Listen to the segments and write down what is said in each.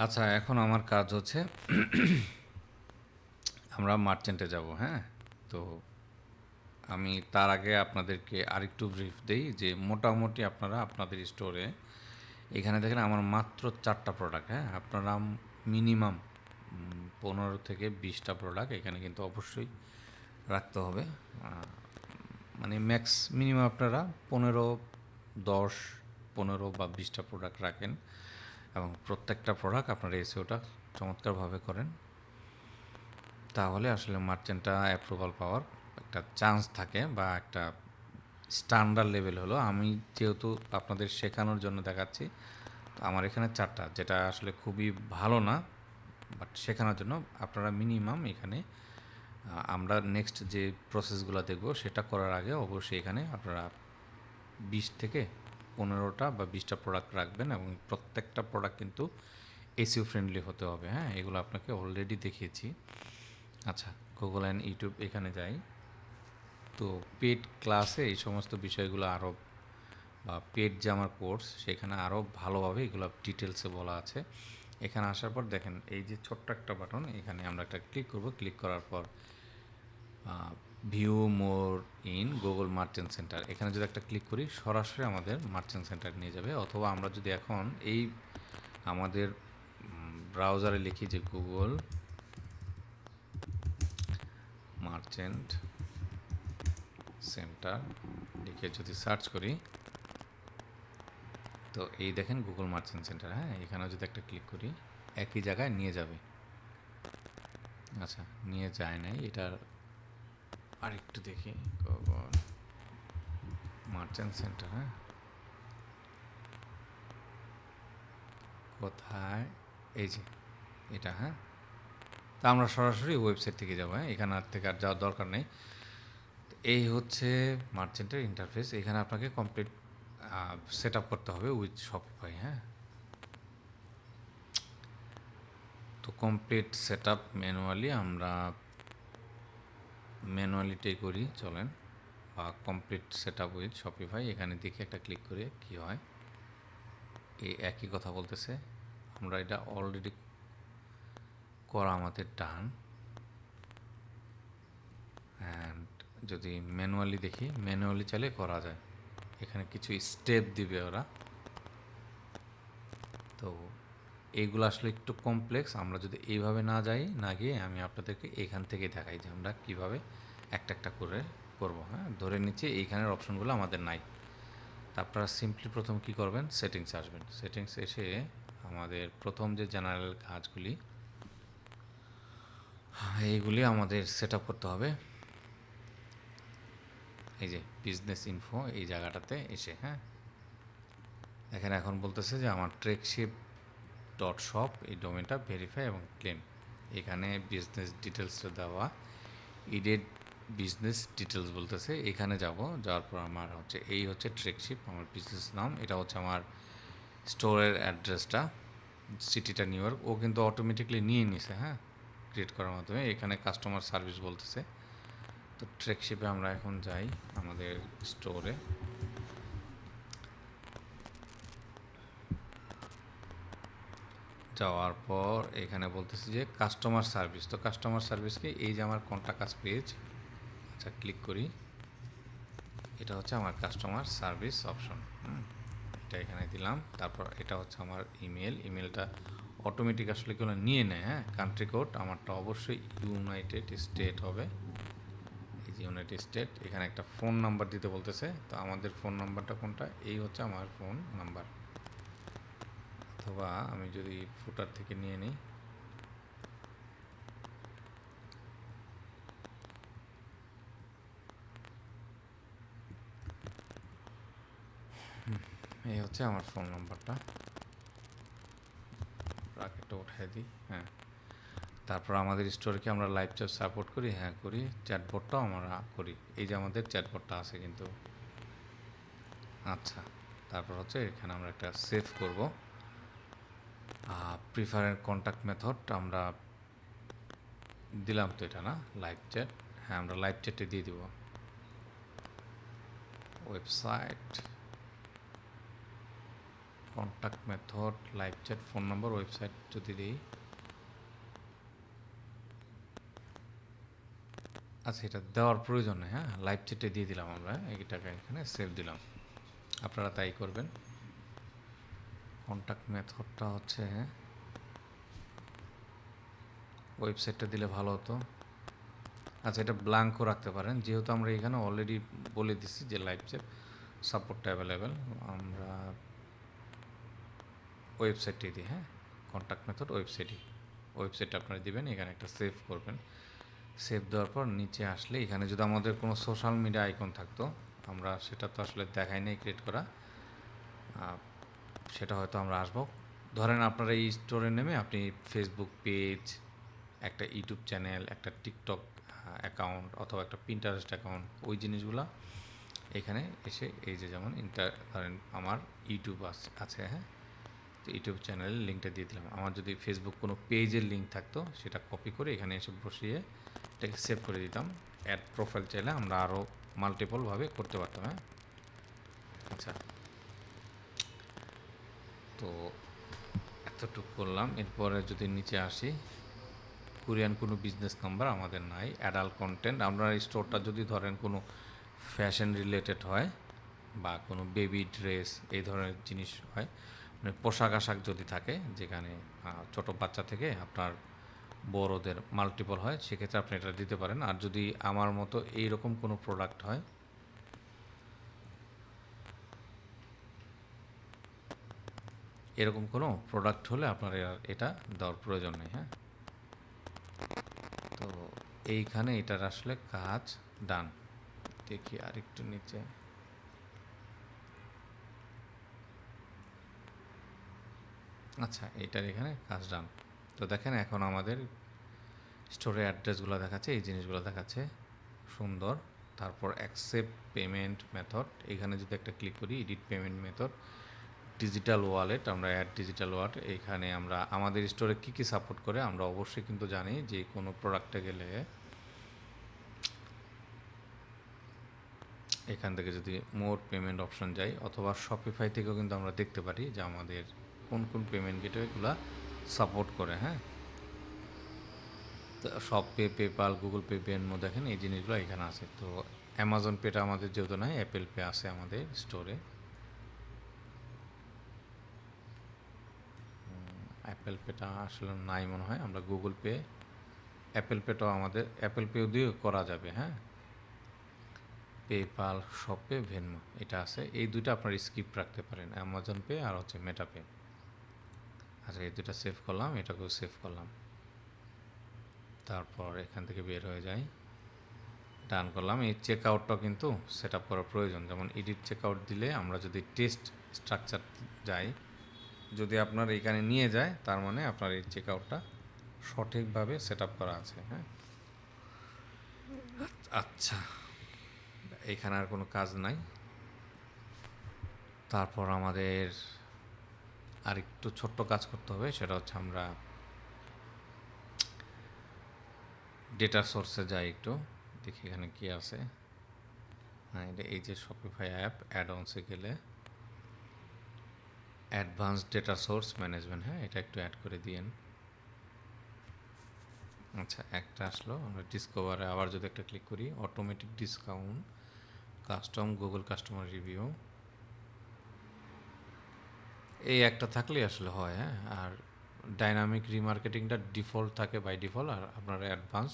আচ্ছা, এখন আমার কাজ হচ্ছে আমরা মার্চেন্টে যাব, হ্যাঁ? তো আমি তার আগে আপনাদেরকে আরেকটু ব্রিফ দেই যে মোটামুটি আপনারা আপনাদের স্টোরে এখানে দেখেন আমার মাত্র 4টা প্রোডাক্ট, হ্যাঁ? আপনারা মিনিমাম 15 থেকে 20টা প্রোডাক্ট এখানে কিন্তু অবশ্যই রাখতে হবে। মানে ম্যাক্স মিনিমাম আপনারা 15, 10, 15 বা 20টা প্রোডাক্ট রাখেন এবং প্রত্যেকটা প্রোডাক্ট আপনারা এসইওটা চমৎকারভাবে করেন। তাহলে আসলে মার্চেন্টটা অ্যাপ্রুভাল পাওয়ার একটা চান্স থাকে বা একটা স্ট্যান্ডার্ড লেভেল হলো। আমি যেহেতু আপনাদের শেখানোর জন্য দেখাচ্ছি, তো আমার এখানে 4টা, যেটা আসলে খুবই ভালো না, বাট শেখানোর জন্য আপনারা মিনিমাম এখানে আমরা নেক্সট যে প্রসেসগুলো দেখব সেটা করার আগে অবশ্যই এখানে আপনারা 20 থেকে 15টা বা 20টা প্রোডাক্ট রাখবেন এবং প্রত্যেকটা প্রোডাক্ট কিন্তু এসইও ফ্রেন্ডলি হতে হবে, হ্যাঁ? এগুলো আপনাকে অলরেডি দেখিয়েছি। আচ্ছা, গুগল অ্যান্ড ইউটিউব এখানে যাই। তো পেড ক্লাসে এই সমস্ত বিষয়গুলো আরও, বা পেড যে আমার কোর্স সেখানে আরও ভালোভাবে এগুলো ডিটেলসে বলা আছে। এখানে আসার পর দেখেন এই যে ছোট্ট একটা বাটন, এখানে আমরা একটা ক্লিক করব। ক্লিক করার পর view more in Google merchant centre, এখানে যদি একটা ক্লিক করি সরাসরি আমাদের মার্চেন্ট সেন্টার নিয়ে যাবে। অথবা আমরা যদি এখন এই আমাদের ব্রাউজারে লিখি যে গুগল মার্চেন্ট সেন্টার লিখে যদি সার্চ করি, তো এই দেখেন গুগল মার্চেন্ট সেন্টার, হ্যাঁ? এখানেও যদি একটা ক্লিক করি একই জায়গায় নিয়ে যাবে। আচ্ছা, নিয়ে যায় নাই, এটার আরেকটু দেখি। গুগল মার্চেন্ট সেন্টার, হ্যাঁ? কোথায়? এই যে এটা, হ্যাঁ? তা আমরা সরাসরি ওয়েবসাইট থেকে যাবো, হ্যাঁ? এখানে আর থেকে আর যাওয়ার দরকার নেই। এই হচ্ছে মার্চেন্টের ইন্টারফেস। এখানে আপনাকে কমপ্লিট সেট আপ করতে হবে উইথ শপিফাই, হ্যাঁ? তো কমপ্লিট সেট আপ ম্যানুয়ালি আমরা ম্যানুয়ালিটাই করি, চলেন। বা complete set up with Shopify, এখানে দেখি একটা ক্লিক করে কি হয়। এই একই কথা বলতেছে, আমরা এটা অলরেডি করা আমাদের ডান। অ্যান্ড যদি ম্যানুয়ালি দেখি, ম্যানুয়ালি চাইলে করা যায়। এখানে কিছু স্টেপ দিবে ওরা। তো এইগুলো আসলে একটু কমপ্লেক্স। আমরা যদি এইভাবে না যাই, না গিয়ে আমি আপনাদেরকে এখান থেকে দেখাই যে আমরা কীভাবে একটা একটা করে করব, হ্যাঁ? ধরে নিচ্ছি এইখানের অপশনগুলো আমাদের নাই। তা আপনারা সিম্পলি প্রথম কী করবেন, সেটিংসে আসবেন। সেটিংস এসে আমাদের প্রথম যে জেনারেল কাজগুলি, এইগুলি আমাদের সেট আপ করতে হবে। এই যে বিজনেস ইনফো এই জায়গাটাতে এসে, হ্যাঁ? এখানে এখন বলতেছে যে আমার ট্রেকশিপ ডট শপ এই ডোমেনটা ভেরিফাই এবং ক্লেম। এখানে বিজনেস ডিটেলসটা দেওয়া, ইডেড বিজনেস ডিটেলস বলতেছে, এখানে যাব। যাওয়ার পর আমার হচ্ছে এই হচ্ছে ট্রেকশিপ আমার বিজনেস নাম, এটা হচ্ছে আমার স্টোরের অ্যাড্রেসটা, সিটিটা নিউ ইয়র্ক। ও কিন্তু অটোমেটিকলি নিয়ে নিছে, হ্যাঁ, ক্রিয়েট করার মাধ্যমে। এখানে কাস্টমার সার্ভিস বলতেছে। তো ট্রেকশিপে আমরা এখন যাই আমাদের স্টোরে। যাওয়ার পর এখানে বলতেছি যে কাস্টমার সার্ভিস। তো কাস্টমার সার্ভিসকে এই যে আমার কন্টাক্ট আস পেজ, আচ্ছা ক্লিক করি। এটা হচ্ছে আমার কাস্টমার সার্ভিস অপশন, এটা এখানে দিলাম। তারপর এটা হচ্ছে আমার ইমেল, ইমেলটা অটোমেটিক আসলে কেউ নিয়ে নেয়, হ্যাঁ? কান্ট্রি কোড আমারটা অবশ্যই ইউনাইটেড স্টেট হবে, এই যে ইউনাইটেড স্টেট। এখানে একটা ফোন নাম্বার দিতে বলতেছে, তো আমাদের ফোন নাম্বারটা কোনটা, এই হচ্ছে আমার ফোন নাম্বার। অথবা আমি যদি ফুটার থেকে নিয়ে নিই, এই হচ্ছে আমার ফোন নাম্বারটা। ব্র্যাকেটটা উঠাই দিই, হ্যাঁ। তারপর আমাদের স্টোরকে আমরা লাইভ চ্যাট সাপোর্ট করি, হ্যাঁ করি। চ্যাটবটটাও আমরা করি, এই যে আমাদের চ্যাটবটটা আছে কিন্তু। আচ্ছা, তারপর হচ্ছে এখানে আমরা একটা সেভ করব। প্রিফারেন্ট কন্ট্যাক্ট মেথড আমরা দিলাম তো, এটা না লাইভ চ্যাট, হ্যাঁ আমরা লাইভ চ্যাটে দিয়ে দিব। Website contact method, live chat, phone number, website যদি দিই, আচ্ছা এটা দেওয়ার প্রয়োজন নেই, হ্যাঁ লাইভ চ্যাটে দিয়ে দিলাম আমরা, এইটাকে এখানে সেভ দিলাম, আপনারা তাই করবেন। কন্ট্যাক্ট মেথডটা হচ্ছে ওয়েবসাইটটা দিলে ভালো হতো। আচ্ছা এটা ব্ল্যাঙ্কও রাখতে পারেন, যেহেতু আমরা এখানে অলরেডি বলে দিচ্ছি যে লাইভ চ্যাট সাপোর্টটা অ্যাভেলেবেল, আমরা ওয়েবসাইটটাই দিই, হ্যাঁ কন্ট্যাক্ট মেথড ওয়েবসাইটটা আপনারা দিবেন, এখানে একটা সেভ করবেন। সেভ দেওয়ার পর নিচে আসলে এখানে যদি আমাদের কোনো সোশ্যাল মিডিয়া আইকন থাকতো, আমরা সেটা তো আসলে দেখাই নাই ক্রিয়েট করা, সেটা হয়তো আমরা আসবো। ধরেন আপনারা এই স্টোরে নেমে আপনি ফেসবুক পেজ, একটা ইউটিউব চ্যানেল, একটা টিকটক অ্যাকাউন্ট অথবা একটা পিন্টারেস্ট অ্যাকাউন্ট, ওই জিনিসগুলো এখানে এসে এই যে যেমন ধরেন আমার ইউটিউব আছে, হ্যাঁ তো ইউটিউব চ্যানেলের লিঙ্কটা দিয়ে দিলাম। আমার যদি ফেসবুক কোনো পেজের লিঙ্ক থাকতো সেটা কপি করে এখানে এসে বসিয়ে এটাকে সেভ করে দিতাম। অ্যাড প্রোফাইল চাইলে আমরা আরও মাল্টিপলভাবে করতে পারতাম, হ্যাঁ। আচ্ছা তো এতটুকু করলাম। এরপরে যদি নিচে আসি, কোরিয়ান কোনো বিজনেস নাম্বার আমাদের নাই। অ্যাডাল্ট কন্টেন্ট, আপনার স্টোরটা যদি ধরেন কোনো ফ্যাশন রিলেটেড হয় বা কোনো বেবি ড্রেস এই ধরনের জিনিস হয়, মানে পোশাক আশাক যদি থাকে যেখানে ছোট বাচ্চা থেকে আপনার বড়দের মাল্টিপল হয়, সেক্ষেত্রে আপনি এটা দিতে পারেন। আর যদি আমার মতো এইরকম কোনো প্রোডাক্ট হয়, এরকম কোনো প্রোডাক্ট হলে আপনার এটা দেওয়ার প্রয়োজন নেই, হ্যাঁ। তো এইখানে এটার আসলে কাজ ডান। দেখি আর একটু নিচে, আচ্ছা এটার এখানে কাজ ডান। তো দেখেন এখন আমাদের স্টোরের অ্যাড্রেসগুলো দেখাচ্ছে, এই জিনিসগুলো দেখাচ্ছে সুন্দর। তারপর অ্যাকসেপ্ট পেমেন্ট মেথড, এখানে যদি একটা ক্লিক করি, edit payment method, digital wallet, আমরা অ্যাড ডিজিটাল ওয়ালেট, এখানে আমরা আমাদের স্টোরে কী কী সাপোর্ট করে আমরা অবশ্যই কিন্তু জানি যে কোনো প্রোডাক্টে গেলে এখান থেকে যদি মোর পেমেন্ট অপশন যাই অথবা শপিফাই থেকেও কিন্তু আমরা দেখতে পারি যে আমাদের কোন কোন পেমেন্ট গেটওয়েগুলো সাপোর্ট করে, হ্যাঁ। তো সব পেপাল, গুগল পে, পেনমো, দেখেন এই জিনিসগুলো এখানে আছে। তো অ্যামাজন পেটা আমাদের যেহেতু নাই, অ্যাপেল পে আছে আমাদের স্টোরে। অ্যাপেল পেটা আসলে নাই মনে হয়, আমরা গুগল পে, অ্যাপেল পেটাও আমাদের অ্যাপেল পেও দিয়ে করা যাবে, হ্যাঁ। পেপাল, শপে, ভেনমো এটা আছে, এই দুইটা আপনার স্কিপ রাখতে পারেন, অ্যামাজন পে আর হচ্ছে মেটা পে। আচ্ছা এই দুটা সেভ করলাম, এটাকেও সেভ করলাম। তারপর এখান থেকে বের হয়ে যাই, ডান করলাম। এই চেক আউটটাও কিন্তু সেট আপ করার প্রয়োজন, যেমন এডিট চেক আউট দিলে আমরা যদি টেস্ট স্ট্রাকচার যাই, যদি আপনার এখানে নিয়ে যায় তার মানে আপনার এই চেক আউটটা সঠিকভাবে সেট আপ করা আছে, হ্যাঁ। আচ্ছা এখানে আর কোনো কাজ নাই। তারপর আমাদের আর একটু ছোট্ট কাজ করতে হবে, সেটা হচ্ছে আমরা ডেটা সোর্সে যাই, একটু দেখি এখানে কি আছে। হ্যাঁ এটা এই যে শপিফাই অ্যাপ অ্যাড অনসে গেলে অ্যাডভান্স ডেটা সোর্স ম্যানেজমেন্ট, হ্যাঁ এটা একটু অ্যাড করে দিয়েন। আচ্ছা একটা আসলো, আমরা ডিসকভারে আবার যদি একটা ক্লিক করি, automatic discount, custom Google customer review, এই একটা থাকলেই আসলে হয়, হ্যাঁ। আর ডাইনামিক রিমার্কেটিংটা ডিফল্ট থাকে বাই ডিফল্ট, আর আপনারা অ্যাডভান্স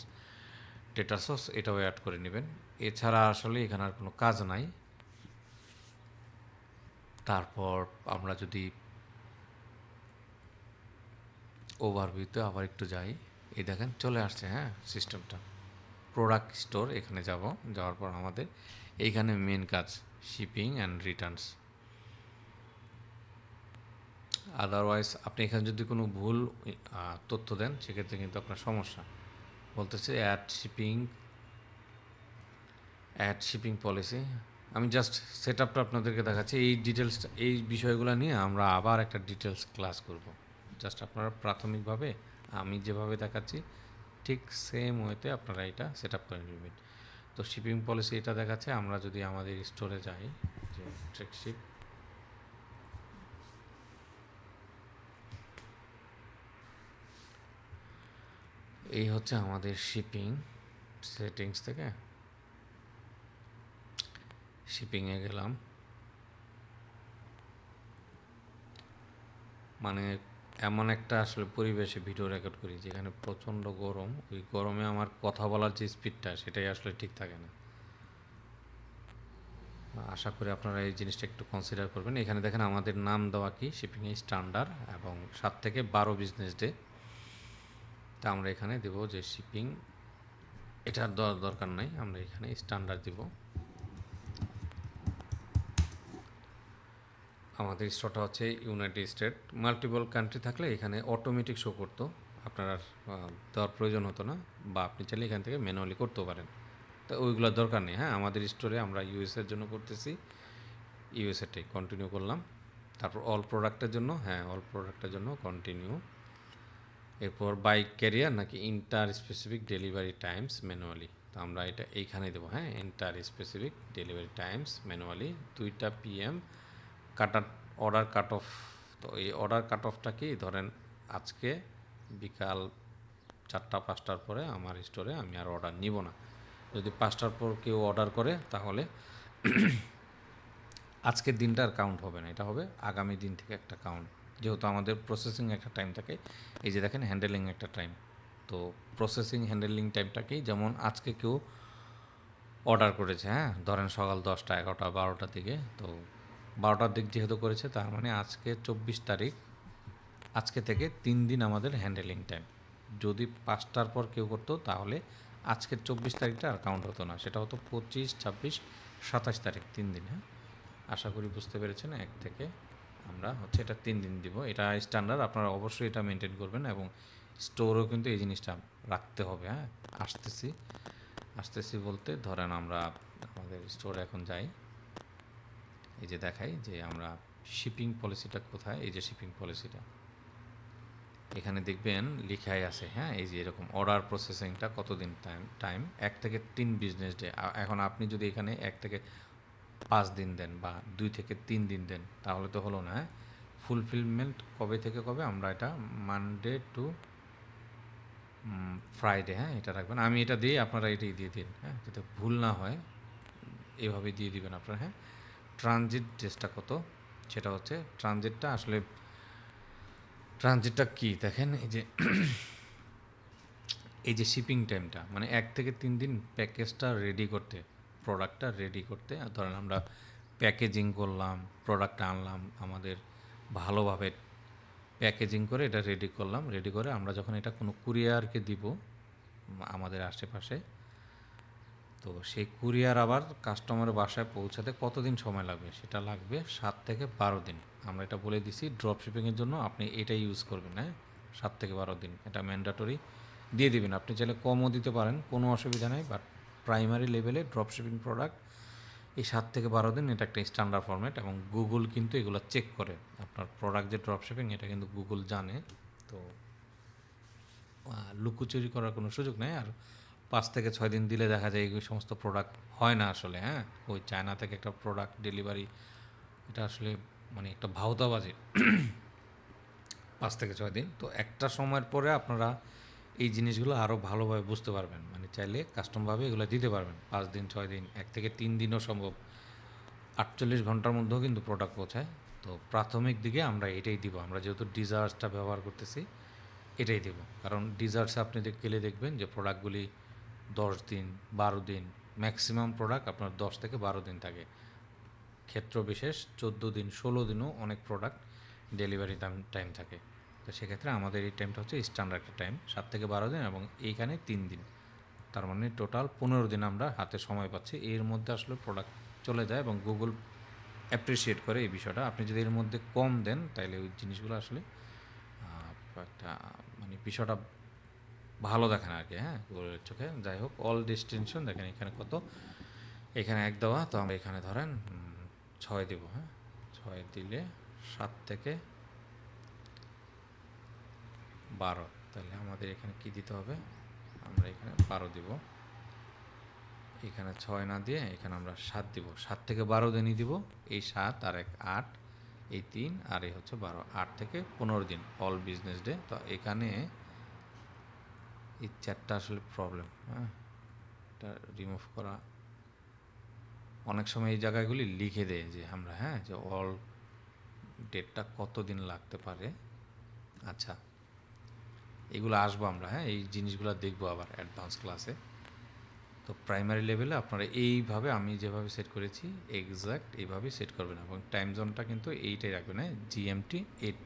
ডেটা সোর্স এটাও অ্যাড করে নেবেন। এছাড়া আসলে এখানে আর কোনো কাজ নাই। তারপর আমরা যদি ওভারভিউতে আবার একটু যাই, এই দেখেন চলে আসছে, হ্যাঁ সিস্টেমটা। প্রোডাক্ট স্টোর এখানে যাব, যাওয়ার পর আমাদের এইখানে মেন কাজ শিপিং অ্যান্ড রিটার্নস। আদারওয়াইজ আপনি এখানে যদি কোনো ভুল তথ্য দেন সেক্ষেত্রে কিন্তু আপনার সমস্যা। বলতেছে অ্যাড শিপিং পলিসি, আমি জাস্ট সেট আপটা আপনাদেরকে দেখাচ্ছি। এই ডিটেলসটা, এই বিষয়গুলো নিয়ে আমরা আবার একটা ডিটেলস ক্লাস করব। জাস্ট আপনারা প্রাথমিকভাবে আমি যেভাবে দেখাচ্ছি ঠিক সেম ওয়েতে আপনারা এটা সেট আপ করে নেবেন। তো শিপিং পলিসি এটা দেখাচ্ছে, আমরা যদি আমাদের স্টোরে যাই, যে ট্রেকশিপ, এই হচ্ছে আমাদের শিপিং সেটিংস থেকে শিপিংয়ে গেলাম। মানে এমন একটা আসলে পরিবেশে ভিডিও রেকর্ড করি যেখানে প্রচণ্ড গরম, ওই গরমে আমার কথা বলার যে স্পিডটা সেটাই আসলে ঠিক থাকে না। আশা করি আপনারা এই জিনিসটা একটু কনসিডার করবেন। এখানে দেখেন আমাদের নাম দেওয়া কি শিপিংয়ে স্ট্যান্ডার্ড এবং 7 থেকে 12 বিজনেস ডে। তা আমরা এখানে দেব যে শিপিং, এটার দরকার নাই, আমরা এখানে স্ট্যান্ডার্ড দিব। আমাদের স্টোরটা হচ্ছে ইউনাইটেড স্টেট। মাল্টিপল কান্ট্রি থাকলে এখানে অটোমেটিক শো করতো, আপনার আর দেওয়ার প্রয়োজন হতো না, বা আপনি চাইলে এখান থেকে ম্যানুয়ালি করতেও পারেন। তো ওইগুলোর দরকার নেই। হ্যাঁ, আমাদের স্টোরে আমরা ইউএসের জন্য করতেছি, ইউএসএটাই কন্টিনিউ করলাম। তারপর অল প্রোডাক্টের জন্য, হ্যাঁ অল প্রোডাক্টের জন্য কন্টিনিউ। এরপর বাই ক্যারিয়ার নাকি inter specific delivery Times manually, তো আমরা এটা এইখানে দেবো। হ্যাঁ, inter specific delivery Times manually 2টা PM অর্ডার কাট অফ। তো এই অর্ডার কাট অফটা কি, ধরেন আজকে বিকাল 4টা-5টার পরে আমার স্টোরে আমি আর অর্ডার নিব না। যদি 5টার পর কেউ অর্ডার করে তাহলে আজকের দিনটা আর কাউন্ট হবে না, এটা হবে আগামী দিন থেকে একটা কাউন্ট। যেহেতু আমাদের প্রসেসিং একটা টাইম থাকে, এই যে দেখেন হ্যান্ডেলিং একটা টাইম, তো প্রসেসিং হ্যান্ডেলিং টাইমটাকেই, যেমন আজকে কেউ অর্ডার করেছে, হ্যাঁ ধরেন সকাল 10টা, 11টা, 12টার দিকে, তো 12টার দিক যেহেতু করেছে তার মানে আজকে 24 তারিখ, আজকে থেকে 3 দিন আমাদের হ্যান্ডেলিং টাইম। যদি 5টার পর কেউ করতো তাহলে আজকের 24 তারিখটা আর কাউন্ট হতো না, সেটা হতো 25, 26, 27 তারিখ, 3 দিন। হ্যাঁ, আশা করি বুঝতে পেরেছেন। এক থেকে আমরা হচ্ছে এটা 3 দিন দিব, এটা স্ট্যান্ডার্ড, আপনারা অবশ্যই এটা মেনটেন করবেন এবং স্টোরেও কিন্তু এই জিনিসটা রাখতে হবে। হ্যাঁ, আসতেছি আসতেছি বলতে ধরেন আমরা আমাদের স্টোরে এখন যাই, এই যে দেখাই যে আমরা শিপিং পলিসিটা কোথায়, এই যে শিপিং পলিসিটা এখানে দেখবেন লিখাই আছে। হ্যাঁ, এই যে এরকম অর্ডার প্রসেসিংটা কতদিন টাইম 1 থেকে 3 বিজনেস ডে। এখন আপনি যদি এখানে 1 থেকে 5 দিন দেন বা 2 থেকে 3 দিন দেন তাহলে তো হলো না। হ্যাঁ, ফুলফিলমেন্ট কবে থেকে কবে, আমরা এটা মানডে টু ফ্রাইডে, হ্যাঁ এটা রাখবেন। আমি এটা দিই, আপনারা এটাই দিয়ে দিন, হ্যাঁ যাতে ভুল না হয়, এভাবে দিয়ে দিবেন আপনারা। হ্যাঁ, ট্রানজিট ডেসটা কত, সেটা হচ্ছে ট্রানজিটটা আসলে, ট্রানজিটটা কি দেখেন, এই যে এই যে শিপিং টাইমটা মানে 1 থেকে 3 দিন প্যাকেজটা রেডি করতে, প্রোডাক্টটা রেডি করতে। ধরেন আমরা প্যাকেজিং করলাম, প্রোডাক্টটা আনলাম, আমাদের ভালোভাবে প্যাকেজিং করে এটা রেডি করলাম, রেডি করে আমরা যখন এটা কোনো কুরিয়ারকে দিব আমাদের আশেপাশে, তো সেই কুরিয়ার আবার কাস্টমারের বাসায় পৌঁছাতে কতদিন সময় লাগবে, সেটা লাগবে 7 থেকে 12 দিন। আমরা এটা বলে দিছি ড্রপ শিপিংয়ের জন্য আপনি এটাই ইউজ করবেন। হ্যাঁ, 7 থেকে 12 দিন এটা ম্যান্ডেটরি দিয়ে দিবেন। আপনি চাইলে কমও দিতে পারেন, কোনো অসুবিধা নেই, বাট প্রাইমারি লেভেলে ড্রপ শিপিং প্রোডাক্ট এই 7 থেকে 12 দিন, এটা একটা স্ট্যান্ডার্ড ফরম্যাট এবং গুগল কিন্তু এগুলো চেক করে। আপনার প্রোডাক্ট যে ড্রপ শিপিং এটা কিন্তু গুগল জানে, তো লুকোচুরি করার কোনো সুযোগ নেই। আর 5 থেকে 6 দিন দিলে দেখা যায় এই সমস্ত প্রোডাক্ট হয় না আসলে। হ্যাঁ, ওই চায়না থেকে একটা প্রোডাক্ট ডেলিভারি, এটা আসলে মানে একটা ভাওতাবাজি। 5 থেকে 6 দিন, তো একটা সময়ের পরে আপনারা এই জিনিসগুলো আরও ভালোভাবে বুঝতে পারবেন, মানে চাইলে কাস্টমভাবে এগুলো দিতে পারবেন। 5 দিন, 6 দিন, 1 থেকে 3 দিনও সম্ভব, 48 ঘন্টার মধ্যেও কিন্তু প্রোডাক্ট পৌঁছায়। তো প্রাথমিক দিকে আমরা এটাই দিব, আমরা যেহেতু ডিজার্টসটা ব্যবহার করতেছি এটাই দেব। কারণ ডিজার্টসে আপনি গেলে দেখবেন যে প্রোডাক্টগুলি 10 দিন, 12 দিন, ম্যাক্সিমাম প্রোডাক্ট আপনার 10 থেকে 12 দিন থাকে, ক্ষেত্র বিশেষ 14 দিন, 16 দিনও অনেক প্রোডাক্ট ডেলিভারি টাইম থাকে। তো সেক্ষেত্রে আমাদের এই টাইমটা হচ্ছে স্ট্যান্ডার্ড একটা টাইম, 7 থেকে 12 দিন, এবং এইখানে 3 দিন, তার মানে টোটাল 15 দিন আমরা হাতে সময় পাচ্ছি। এর মধ্যে আসলে প্রোডাক্ট চলে যায় এবং গুগল অ্যাপ্রিসিয়েট করে এই বিষয়টা। আপনি যদি এর মধ্যে কম দেন তাহলে ওই জিনিসগুলো আসলে একটা মানে বিষয়টা ভালো দেখে না আর কি। হ্যাঁ, গুগলের চোখে। যাই হোক, অল ডেস্টিনেশন দেখেন এখানে কত, এখানে 1 দেওয়া, তো আমরা এখানে ধরেন 6 দেব। হ্যাঁ, 6 দিলে 7 থেকে 12, তাহলে আমাদের এখানে কি দিতে হবে, আমরা এখানে 12 দিব। এখানে 6 না দিয়ে এখানে আমরা 7 দিব, 7 থেকে 12 দিনই দিব। এই 7 আর 1 8, এই 3 আর এই হচ্ছে 12, 8 থেকে 15 দিন অল বিজনেস ডে। তো এখানে এই চ্যাটটা আসলে প্রবলেম, হ্যাঁ, এটা রিমুভ করা। অনেক সময় এই জায়গাগুলি লিখে দেয় যে আমরা, হ্যাঁ, যে অল ডেটটা কতদিন লাগতে পারে। আচ্ছা, এগুলো আসবো আমরা, হ্যাঁ, এই জিনিসগুলো দেখবো আবার অ্যাডভান্স ক্লাসে। তো প্রাইমারি লেভেলে আপনারা এইভাবে আমি যেভাবে সেট করেছি এক্স্যাক্ট এইভাবেই সেট করবেন, এবং টাইম জোনটা কিন্তু এইটাই রাখবেন, হ্যাঁ, GMT 8।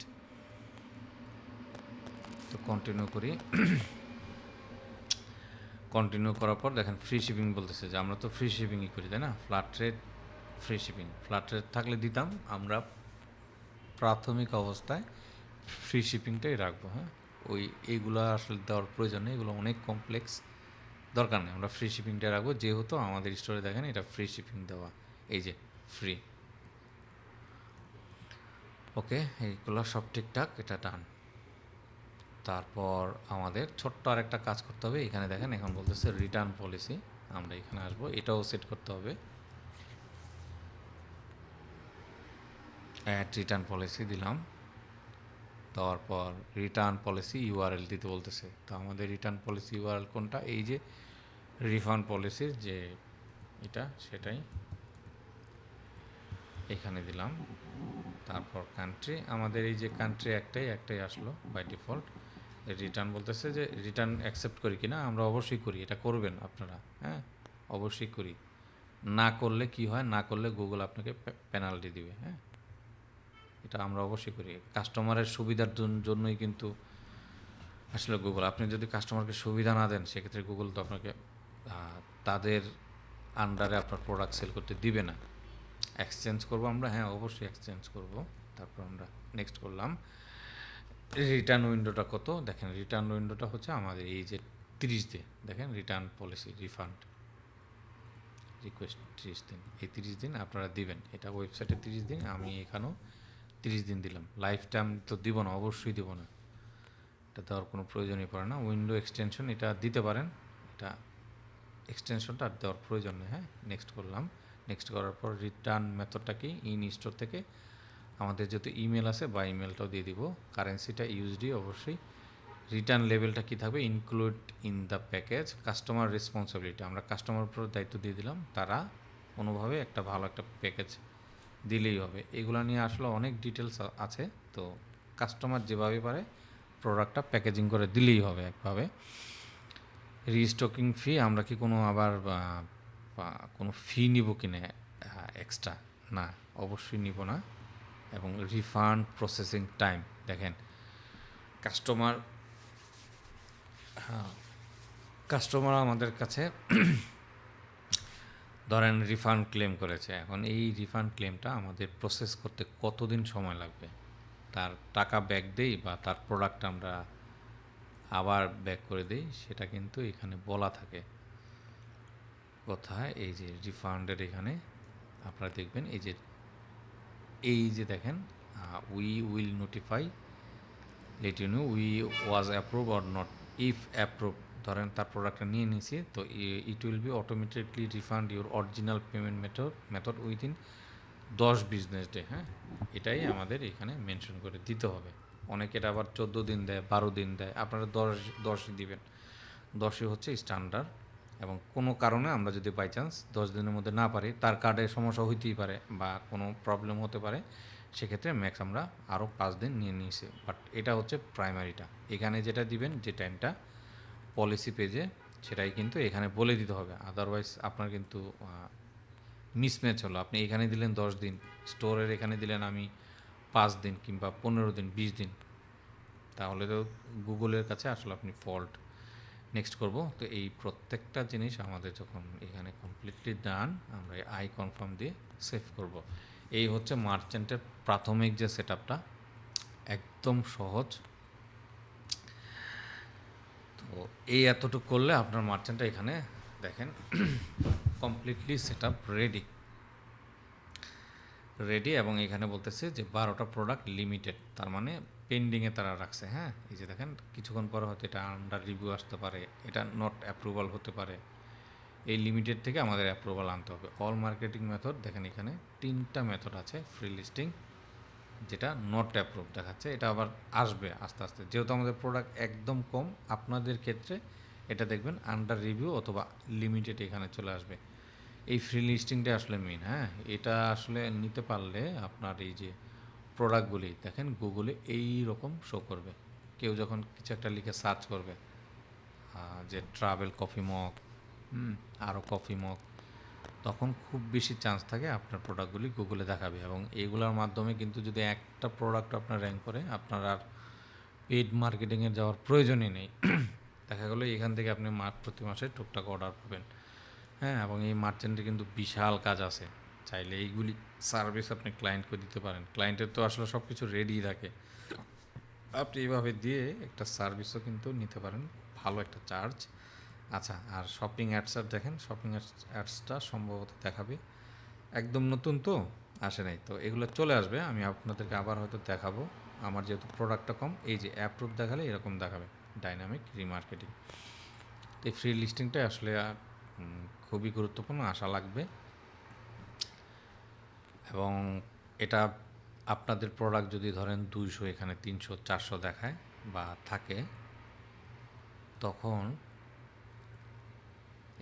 তো কন্টিনিউ করি। কন্টিনিউ করার পর দেখেন ফ্রি শিপিং বলতেছে, যে আমরা তো ফ্রি শিপিংই করি, তাই না? Flat rate free shipping, flat rate থাকলে দিতাম, আমরা প্রাথমিক অবস্থায় ফ্রি শিপিংটাই রাখবো, হ্যাঁ। এইগুলো আসলে দেওয়ার প্রয়োজন নেই, এগুলো অনেক কমপ্লেক্স, দরকার নেই। আমরা ফ্রি শিপিংটা রাখবো, যেহেতু আমাদের স্টোরে দেখেন এটা ফ্রি শিপিং দেওয়া, এই যে ফ্রি। ওকে, এইগুলো সব ঠিকঠাক, এটা ডান। তারপর আমাদের ছোট্ট আরেকটা কাজ করতে হবে, এখানে দেখেন এখন বলতেছে রিটার্ন পলিসি, আমরা এখানে আসবো, এটাও সেট করতে হবে। অ্যাড রিটার্ন পলিসি দিলাম, দেওয়ার পর রিটার্ন পলিসি ইউআরএল দিতে বলতেছে। তো আমাদের রিটার্ন পলিসি ইউআরএল কোনটা? এই যে রিফান্ড পলিসির যে এটা, সেটাই এখানে দিলাম। তারপর কান্ট্রি, আমাদের এই যে কান্ট্রি একটাই আসলো বাই ডিফল্ট। রিটার্ন বলতেছে যে রিটার্ন অ্যাকসেপ্ট করি কি না, আমরা অবশ্যই করি, এটা করবেন আপনারা, হ্যাঁ, অবশ্যই করি। না করলে কি হয়, না করলে গুগল আপনাকে পেনাল্টি দিবে, হ্যাঁ, এটা আমরা অবশ্যই করি। কাস্টমারের সুবিধার জন্যই কিন্তু আসলে গুগল, আপনি যদি কাস্টমারকে সুবিধা না দেন সেক্ষেত্রে গুগল তো আপনাকে তাদের আন্ডারে আপনার প্রোডাক্ট সেল করতে দিবে না। এক্সচেঞ্জ করব আমরা, হ্যাঁ, অবশ্যই এক্সচেঞ্জ করব। তারপর আমরা নেক্সট করলাম। রিটার্ন উইন্ডোটা কত দেখেন, রিটার্ন উইন্ডোটা হচ্ছে আমাদের এই যে 30 দিন, দেখেন রিটার্ন পলিসি রিফান্ড রিকোয়েস্ট 30 দিন, এই 30 দিন আপনারা দিবেন। এটা ওয়েবসাইটে 30 দিন, আমি এখানেও 30 দিন দিলাম। লাইফ টাইম তো দিব না, অবশ্যই দিব না, এটা দেওয়ার কোনো প্রয়োজনই পড়ে না। উইন্ডো এক্সটেনশন এটা দিতে পারেন, এটা এক্সটেনশনটা আর দেওয়ার প্রয়োজন নেই, হ্যাঁ। নেক্সট করলাম। নেক্সট করার পর রিটার্ন মেথডটা কি, ইন স্টোর থেকে আমাদের যেহেতু ইমেল আছে বা ইমেলটাও দিয়ে দিব। কারেন্সিটা ইউএসডি অবশ্যই। রিটার্ন লেভেলটা কী থাকবে, include in the package. Customer responsibility, আমরা কাস্টমার উপর দায়িত্ব দিয়ে দিলাম, তারা কোনোভাবে একটা ভালো একটা প্যাকেজ দিলেই হবে। এগুলো নিয়ে আসলে অনেক ডিটেলস আছে, তো কাস্টমার যেভাবে পারে প্রোডাক্টটা প্যাকেজিং করে দিলেই হবে একভাবে। রিস্টকিং ফি, আমরা কি কোনো আবার কোনো ফি নিব কি না এক্সট্রা? না, অবশ্যই নিব না। এবং রিফান্ড প্রসেসিং টাইম, দেখেন কাস্টমার, হ্যাঁ, কাস্টমার আমাদের কাছে ধরেন রিফান্ড ক্লেম করেছে, এখন এই রিফান্ড ক্লেমটা আমাদের প্রসেস করতে কতদিন সময় লাগবে, তার টাকা ব্যাক দেই বা তার প্রোডাক্ট আমরা আবার ব্যাক করে দেই, সেটা কিন্তু এখানে বলা থাকে। কোথায়, এই যে রিফান্ডের এখানে আপনারা দেখবেন, এই যে দেখেন, we will notify let you know we was approve or not. If approve, ধরেন তার প্রোডাক্টটা নিয়ে নিছি, তো it will be automatically refund your original payment method within 10 business day, হ্যাঁ, এটাই আমাদের এখানে মেনশন করে দিতে হবে। অনেকের আবার 14 দিন দেয়, 12 দিন দেয়, আপনারা 10ই দিবেন। 10ই হচ্ছে স্ট্যান্ডার্ড। এবং কোনো কারণে আমরা যদি বাই চান্স 10 দিনের মধ্যে না পারি, তার কার্ডে সমস্যা হইতেই পারে বা কোনো প্রবলেম হতে পারে, সেক্ষেত্রে ম্যাক্স আমরা আরও 5 দিন নিয়ে নিয়েছি। বাট এটা হচ্ছে প্রাইমারিটা, এখানে যেটা দিবেন যে টাইমটা পলিসি পেজে, সেটাই কিন্তু এখানে বলে দিতে হবে। আদারওয়াইজ আপনার কিন্তু মিসম্যাচ হলো, আপনি এখানে দিলেন 10 দিন, স্টোরের এখানে দিলেন আমি 5 দিন কিংবা 15 দিন, 20 দিন, তাহলে তো গুগলের কাছে আসলে আপনি ফল্ট। নেক্সট করব। তো এই প্রত্যেকটা জিনিস আমাদের যখন এখানে কমপ্লিটলি ডান, আমরা আই কনফার্ম দিয়ে সেভ করব। এই হচ্ছে মার্চেন্টের প্রাথমিক যে সেট আপটা, একদম সহজ। তো এই এতটুকু করলে আপনার মার্চেন্টটা এখানে দেখেন কমপ্লিটলি সেট আপ রেডি। এবং এখানে বলতেছে যে 12টা প্রোডাক্ট লিমিটেড, তার মানে পেন্ডিংয়ে তারা রাখছে, হ্যাঁ। এই যে দেখেন কিছুক্ষণ পরে হয়তো এটা আন্ডার রিভিউ আসতে পারে, এটা নট অ্যাপ্রুভাল হতে পারে। এই লিমিটেড থেকে আমাদের অ্যাপ্রুভাল আনতে হবে। অল মার্কেটিং মেথড, দেখেন এখানে 3টা মেথড আছে, ফ্রি লিস্টিং, যেটা নট অ্যাপ্রুভ দেখাচ্ছে, এটা আবার আসবে আস্তে আস্তে। যেহেতু আমাদের প্রোডাক্ট একদম কম, আপনাদের ক্ষেত্রে এটা দেখবেন আন্ডার রিভিউ অথবা লিমিটেড এখানে চলে আসবে। এই ফ্রি লিস্টিংটা আসলে মেইন। হ্যাঁ, এটা আসলে নিতে পারলে আপনার এই যে প্রোডাক্টগুলি দেখেন গুগলে এই রকম শো করবে। কেউ যখন কিছু একটা লিখে সার্চ করবে যে ট্রাভেল কফি মগ, আরও কফি মগ, তখন খুব বেশি চান্স থাকে আপনার প্রোডাক্টগুলি গুগলে দেখাবে। এবং এইগুলোর মাধ্যমে কিন্তু যদি একটা প্রোডাক্ট আপনার র্যাঙ্ক করে, আপনার আর পেইড মার্কেটিংয়ে যাওয়ার প্রয়োজনই নেই। দেখা গেলো এখান থেকে আপনি প্রতি মাসে টুকটাক অর্ডার পাবেন। হ্যাঁ, এবং এই মার্চেন্টে কিন্তু বিশাল কাজ আছে। চাইলে এইগুলি সার্ভিস আপনি ক্লায়েন্টকে দিতে পারেন। ক্লায়েন্টের তো আসলে সব কিছু রেডি থাকে, আপনি এইভাবে দিয়ে একটা সার্ভিসও কিন্তু নিতে পারেন, ভালো একটা চার্জ। আচ্ছা, আর শপিং অ্যাডসটা দেখেন, শপিং অ্যাডসটা সম্ভবত দেখাবে, একদম নতুন তো আসে নাই, তো এগুলো চলে আসবে। আমি আপনাদেরকে আবার হয়তো দেখাবো। আমার যেহেতু প্রোডাক্টটা কম, এই যে অ্যাপ্রুভ দেখালে এরকম দেখাবে ডাইনামিক রিমার্কেটিং। এই ফ্রি লিস্টিংটা আসলে খুবই গুরুত্বপূর্ণ, আশা লাগবে। এবং এটা আপনাদের প্রোডাক্ট যদি ধরেন 200, এখানে 300 400 দেখায় বা থাকে, তখন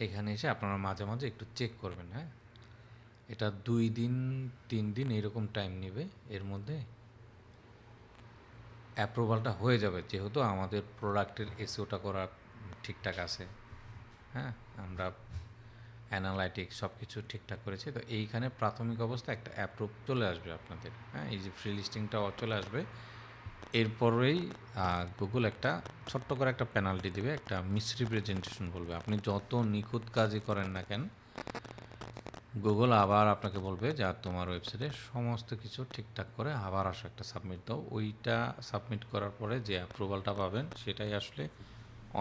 এখানে এসে আপনারা মাঝে মাঝে একটু চেক করবেন। হ্যাঁ, এটা 2 দিন 3 দিন এরকম টাইম নেবে, এর মধ্যে অ্যাপ্রুভালটা হয়ে যাবে, যেহেতু আমাদের প্রোডাক্টের এসিওটা করা ঠিকঠাক আছে। হ্যাঁ, আমরা অ্যানালাইটিক্স সব কিছু ঠিকঠাক করেছি, তো এইখানে প্রাথমিক অবস্থা একটা অ্যাপ্রুভ চলে আসবে আপনাদের। হ্যাঁ, এই যে ফ্রি লিস্টিংটাও চলে আসবে। এরপরেই গুগল একটা ছোট্ট করে একটা পেনাল্টি দিবে, একটা মিসরিপ্রেজেন্টেশন বলবে। আপনি যত নিখুঁত কাজই করেন না কেন, গুগল আবার আপনাকে বলবে যে আর তোমার ওয়েবসাইটে সমস্ত কিছু ঠিকঠাক করে আবার আসো একটা সাবমিট দাও। ওইটা সাবমিট করার পরে যে অ্যাপ্রুভালটা পাবেন সেটাই আসলে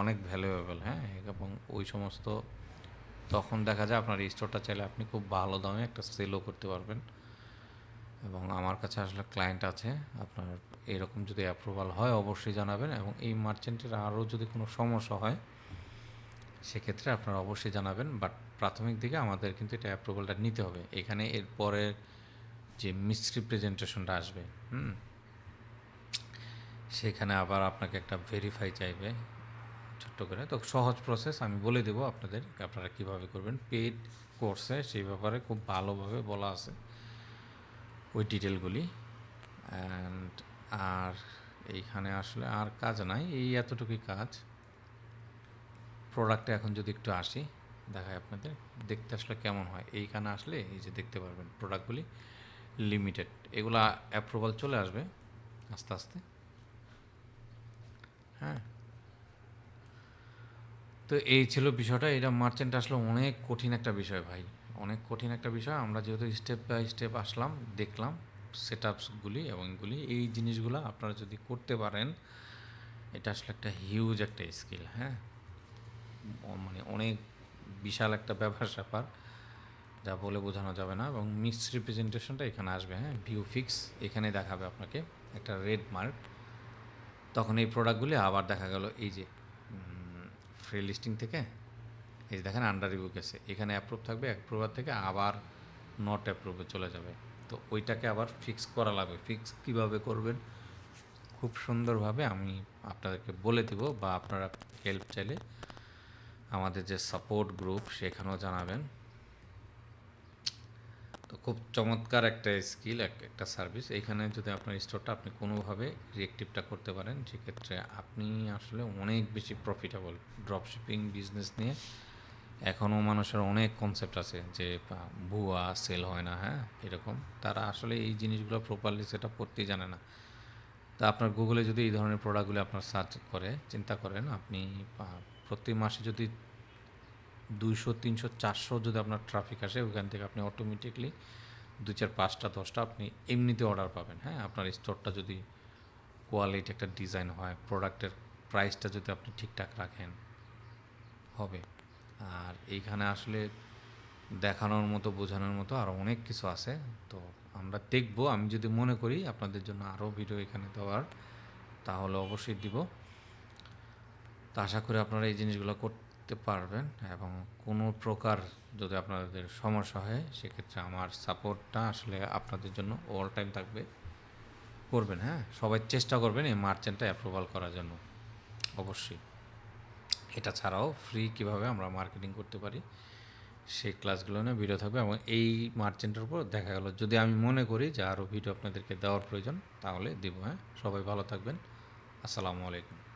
অনেক ভ্যালুয়েবল। হ্যাঁ, এবং ওই সমস্ত তখন দেখা যায় আপনার এই স্টোরটা চাইলে আপনি খুব ভালো দামে একটা সেলও করতে পারবেন। এবং আমার কাছে আসলে ক্লায়েন্ট আছে, আপনার এরকম যদি অ্যাপ্রুভাল হয় অবশ্যই জানাবেন। এবং এই মার্চেন্টের আরও যদি কোনো সমস্যা হয় সেক্ষেত্রে আপনারা অবশ্যই জানাবেন। বাট প্রাথমিক দিকে আমাদের কিন্তু এটা অ্যাপ্রুভালটা নিতে হবে। এখানে এরপরে যে মিসরিপ্রেজেন্টেশনটা আসবে, সেখানে আবার আপনাকে একটা ভেরিফাই চাইবে ছোট্ট করে। তো সহজ প্রসেস আমি বলে দেবো আপনাদের, আপনারা কীভাবে করবেন। পেইড কোর্সে সেই ব্যাপারে খুব ভালোভাবে বলা আছে ওই ডিটেলগুলি। অ্যান্ড আর এইখানে আসলে আর কাজ নাই, এই এতটুকুই কাজ। প্রোডাক্টে এখন যদি একটু আসি, দেখায় আপনাদের, দেখতে আসলে কেমন হয়। এইখানে আসলে এই যে দেখতে পারবেন প্রোডাক্টগুলি লিমিটেড, এগুলা অ্যাপ্রুভাল চলে আসবে আস্তে আস্তে। হ্যাঁ, তো এই ছিল বিষয়টা। এটা মার্চেন্ট আসলে অনেক কঠিন একটা বিষয় ভাই, অনেক কঠিন একটা বিষয়। আমরা যেহেতু স্টেপ বাই স্টেপ আসলাম, দেখলাম সেট আপসগুলি এবং এগুলি, এই জিনিসগুলো আপনারা যদি করতে পারেন, এটা আসলে একটা হিউজ একটা স্কিল। হ্যাঁ, মানে অনেক বিশাল একটা ব্যাপার স্যাপার, যা বলে বোঝানো যাবে না। এবং মিস রিপ্রেজেন্টেশনটা এখানে আসবে। হ্যাঁ, ভিউ ফিক্স এখানে দেখাবে আপনাকে একটা রেড মার্ক। তখন এই প্রোডাক্টগুলি আবার দেখা গেল এই যে ফ্রি লিস্টিং থেকে, এই যে দেখেন আন্ডার রিভিউ গেছে, এখানে অ্যাপ্রুভ থাকবে, অ্যাপ্রুভার থেকে আবার নট অ্যাপ্রুভে চলে যাবে। তো ওইটাকে আবার ফিক্স করা লাগবে। ফিক্স কীভাবে করবেন খুব সুন্দরভাবে আমি আপনাদেরকে বলে দিব, বা আপনারা হেল্প চাইলে আমাদের যে সাপোর্ট গ্রুপ সেখানেও জানাবেন। তো খুব চমৎকার একটা স্কিল, একটা সার্ভিস। এইখানে যদি আপনার স্টোরটা আপনি কোনোভাবে রিয়েক্টিভটা করতে পারেন, সেক্ষেত্রে আপনি আসলে অনেক বেশি প্রফিটেবল। ড্রপ শিপিং বিজনেস নিয়ে এখনও মানুষের অনেক কনসেপ্ট আছে যে ভুয়া সেল হয় না, হ্যাঁ এরকম। তারা আসলে এই জিনিসগুলো প্রপারলি সেট আপ করতেই জানে না। তা আপনার গুগলে যদি এই ধরনের প্রোডাক্টগুলো আপনার সার্চ করে চিন্তা করেন, আপনি প্রতি মাসে যদি 200 300 400 যদি আপনার ট্রাফিক আসে, ওইখান থেকে আপনি অটোমেটিকলি 2 4 5টা 10টা আপনি এমনিতে অর্ডার পাবেন। হ্যাঁ, আপনার স্টোরটা যদি কোয়ালিটি একটা ডিজাইন হয়, প্রোডাক্টের প্রাইসটা যদি আপনি ঠিকঠাক রাখেন, হবে। আর এইখানে আসলে দেখানোর মতো বোঝানোর মতো আরও অনেক কিছু আছে। তো আমরা দেখব, আমি যদি মনে করি আপনাদের জন্য আরও ভিডিও এখানে দেওয়ার, তাহলে অবশ্যই দিব। তো আশা করি আপনারা এই জিনিসগুলো করতে পারবেন। এবং কোনো প্রকার যদি আপনাদের সমস্যা হয়, সেক্ষেত্রে আমার সাপোর্টটা আসলে আপনাদের জন্য অল টাইম থাকবে। করবেন, হ্যাঁ? সবাই চেষ্টা করবেন এই মার্চেন্টটা অ্যাপ্রুভাল করার জন্য অবশ্যই। এটা ছাড়াও ফ্রি কিভাবে আমরা মার্কেটিং করতে পারি সেই ক্লাসগুলো নিয়ে ভিডিও থাকবে এবং এই মার্চেন্টের উপর দেখা গেল যদি আমি মনে করি যে আরও ভিডিও আপনাদেরকে দেওয়ার প্রয়োজন তাহলে দিব, হ্যাঁ? সবাই ভালো থাকবেন। আসসালামু আলাইকুম।